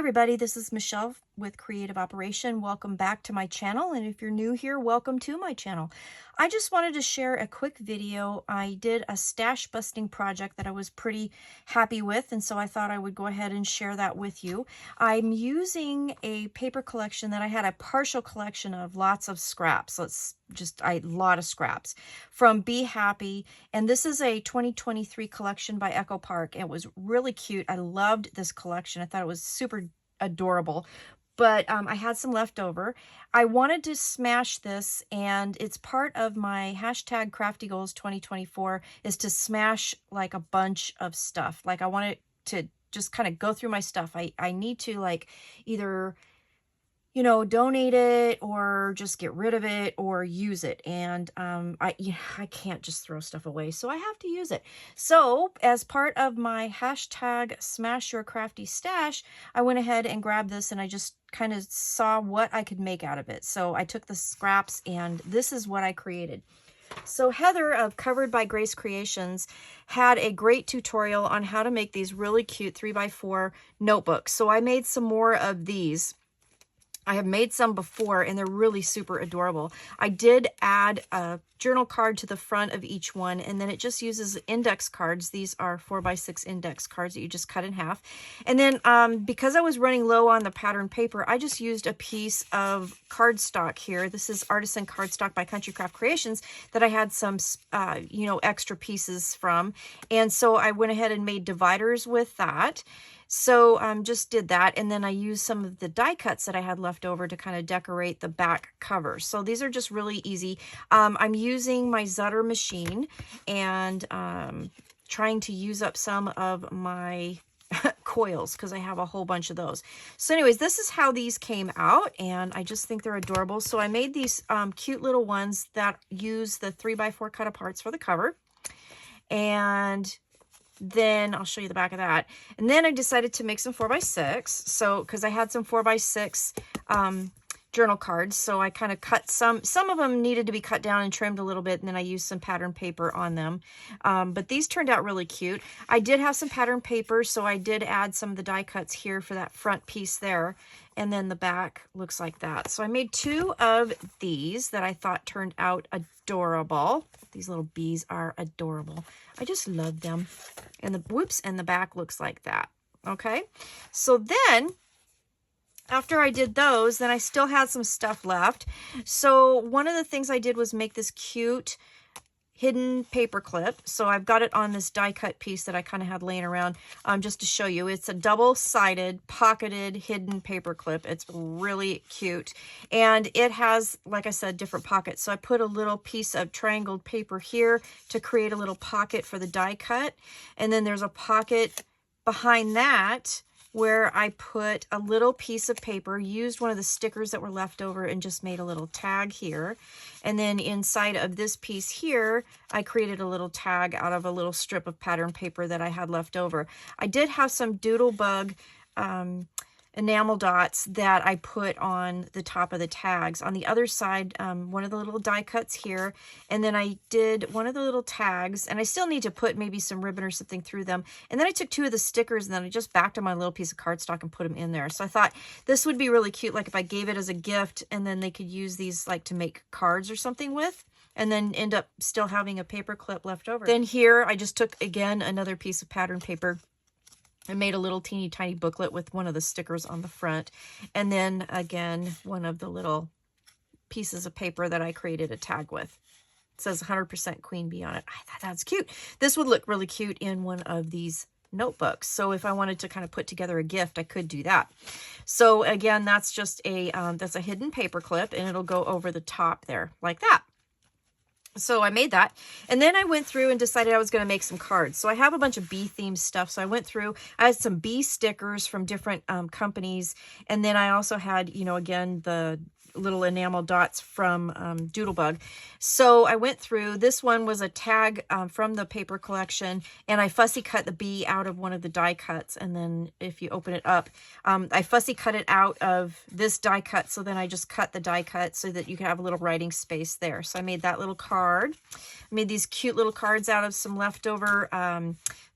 everybody, this is Michelle with Creative Operation. Welcome back to my channel, and if you're new here, welcome to my channel. I just wanted to share a quick video. I did a stash busting project that I was pretty happy with, and so I thought I would go ahead and share that with you. I'm using a paper collection that I had a partial collection of, lots of scraps. Let's just a lot of scraps from Be Happy, and this is a 2023 collection by Echo Park. It was really cute. I loved this collection. I thought it was super adorable, but I had some left over. I wanted to smash this, and it's part of my hashtag Crafty Goals 2024 is to smash like a bunch of stuff. Like I wanted to just kind of go through my stuff. I need to like either, you know, donate it or just get rid of it or use it. And I can't just throw stuff away, so I have to use it. So as part of my hashtag Smash Your Crafty Stash, I went ahead and grabbed this, and I just kind of saw what I could make out of it. So I took the scraps, and this is what I created. So Heather of Covered by Grace Creations had a great tutorial on how to make these really cute 3x4 notebooks. So I made some more of these. I have made some before, and they're really super adorable. I did add a journal card to the front of each one, and then it just uses index cards. These are 4x6 index cards that you just cut in half. And then because I was running low on the pattern paper, I just used a piece of cardstock here. This is Artisan Cardstock by Country Craft Creations that I had some, you know, extra pieces from. And so I went ahead and made dividers with that. So just did that, and then I used some of the die cuts that I had left over to kind of decorate the back cover. So these are just really easy. I'm using my Zutter machine and trying to use up some of my coils because I have a whole bunch of those. So anyways, this is how these came out, and I just think they're adorable. So I made these cute little ones that use the 3x4 cut aparts for the cover, and then I'll show you the back of that. And then I decided to make some 4x6. So, because I had some 4x6 journal cards. So I kind of cut some of them needed to be cut down and trimmed a little bit. And then I used some pattern paper on them. But these turned out really cute. I did have some pattern paper, so I did add some of the die cuts here for that front piece there. And then the back looks like that. So I made two of these that I thought turned out adorable. These little bees are adorable. I just love them. And the back looks like that. Okay. So then after I did those, then I still had some stuff left. So one of the things I did was make this cute hidden paper clip. So I've got it on this die cut piece that I kind of had laying around just to show you. It's a double-sided pocketed hidden paper clip. It's really cute, and it has, like I said, different pockets. So I put a little piece of triangled paper here to create a little pocket for the die cut, and then there's a pocket behind that where I put a little piece of paper, used one of the stickers that were left over, and just made a little tag here. And then inside of this piece here, I created a little tag out of a little strip of pattern paper that I had left over. I did have some Doodlebug enamel dots that I put on the top of the tags. On the other side, one of the little die cuts here, and then I did one of the little tags, and I still need to put maybe some ribbon or something through them. And then I took two of the stickers, and then I just backed on my little piece of cardstock and put them in there. So I thought this would be really cute, like if I gave it as a gift, and then they could use these like to make cards or something with, and then end up still having a paper clip left over. Then here I just took, again, another piece of pattern paper. I made a little teeny tiny booklet with one of the stickers on the front. And then again, one of the little pieces of paper that I created a tag with. It says 100% Queen Bee on it. I thought that's cute. This would look really cute in one of these notebooks. So if I wanted to kind of put together a gift, I could do that. So again, that's just that's a hidden paper clip, and it'll go over the top there like that. So I made that, and then I went through and decided I was going to make some cards. So I have a bunch of bee themed stuff. So I went through, I had some bee stickers from different companies. And then I also had, you know, again, the little enamel dots from Doodlebug. So I went through, this one was a tag from the paper collection, and I fussy cut the bee out of one of the die cuts. And then if you open it up, I fussy cut it out of this die cut. So then I just cut the die cut so that you can have a little writing space there. So I made that little card. I made these cute little cards out of some leftover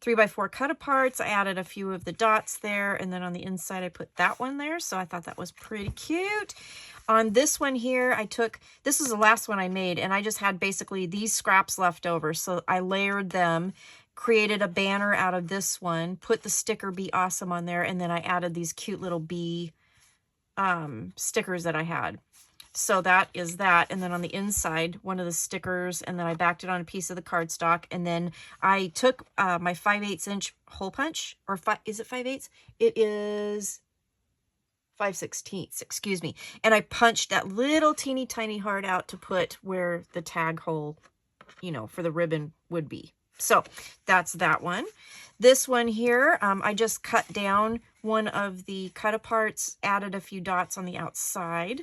3x4 cut-aparts. I added a few of the dots there, and then on the inside I put that one there, so I thought that was pretty cute. On this one here, this is the last one I made, and I just had basically these scraps left over, so I layered them, created a banner out of this one, put the sticker Be Awesome on there, and then I added these cute little bee stickers that I had. So that is that. And then on the inside, one of the stickers, and then I backed it on a piece of the cardstock. And then I took my 5/8 inch hole punch, or is it 5/8? It is 5/16, excuse me. And I punched that little teeny tiny heart out to put where the tag hole, you know, for the ribbon would be. So that's that one. This one here, I just cut down one of the cut-aparts, added a few dots on the outside,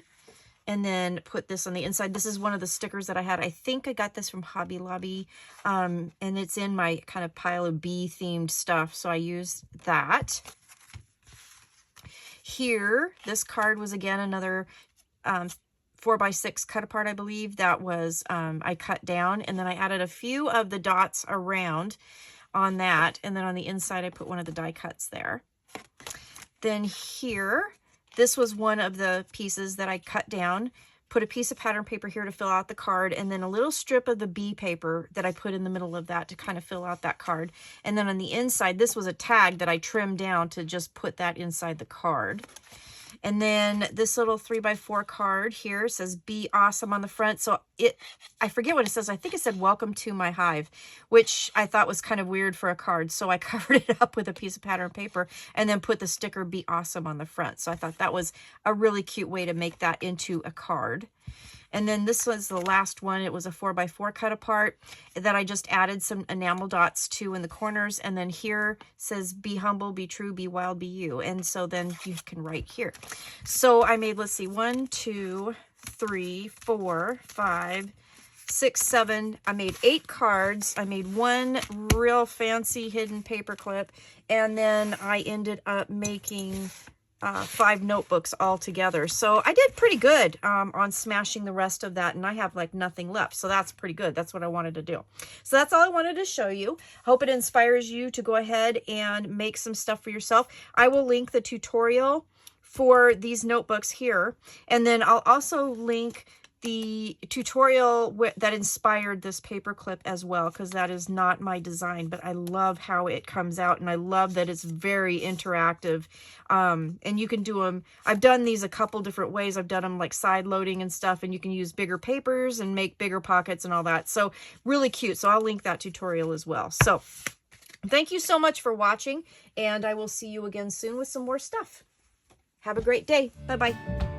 and then put this on the inside. This is one of the stickers that I had. I think I got this from Hobby Lobby, and it's in my kind of pile of bee-themed stuff, so I used that. Here, this card was, again, another 4x6 cut-apart, I believe. That was, I cut down, and then I added a few of the dots around on that, and then on the inside, I put one of the die cuts there. Then here, this was one of the pieces that I cut down, put a piece of pattern paper here to fill out the card, and then a little strip of the bee paper that I put in the middle of that to kind of fill out that card. And then on the inside, this was a tag that I trimmed down to just put that inside the card. And then this little 3x4 card here says Be Awesome on the front. So I forget what it says. I think it said Welcome to My Hive, which I thought was kind of weird for a card. So I covered it up with a piece of pattern paper and then put the sticker Be Awesome on the front. So I thought that was a really cute way to make that into a card. And then this was the last one. It was a 4x4 cut apart that I just added some enamel dots to in the corners. And then here says Be Humble, Be True, Be Wild, Be You. And so then you can write here. So I made, let's see, 1, 2, 3, 4, 5, 6, 7. I made 8 cards. I made one real fancy hidden paper clip. And then I ended up making 5 notebooks all together. So I did pretty good on smashing the rest of that, and I have like nothing left. So that's pretty good. That's what I wanted to do. So that's all I wanted to show you. Hope it inspires you to go ahead and make some stuff for yourself. I will link the tutorial for these notebooks here, and then I'll also link the tutorial that inspired this paper clip as well, because that is not my design, but I love how it comes out, and I love that it's very interactive. And you can do them, I've done these a couple different ways. I've done them like side loading and stuff, and you can use bigger papers and make bigger pockets and all that. So really cute. So I'll link that tutorial as well. So thank you so much for watching, and I will see you again soon with some more stuff. Have a great day. Bye-bye.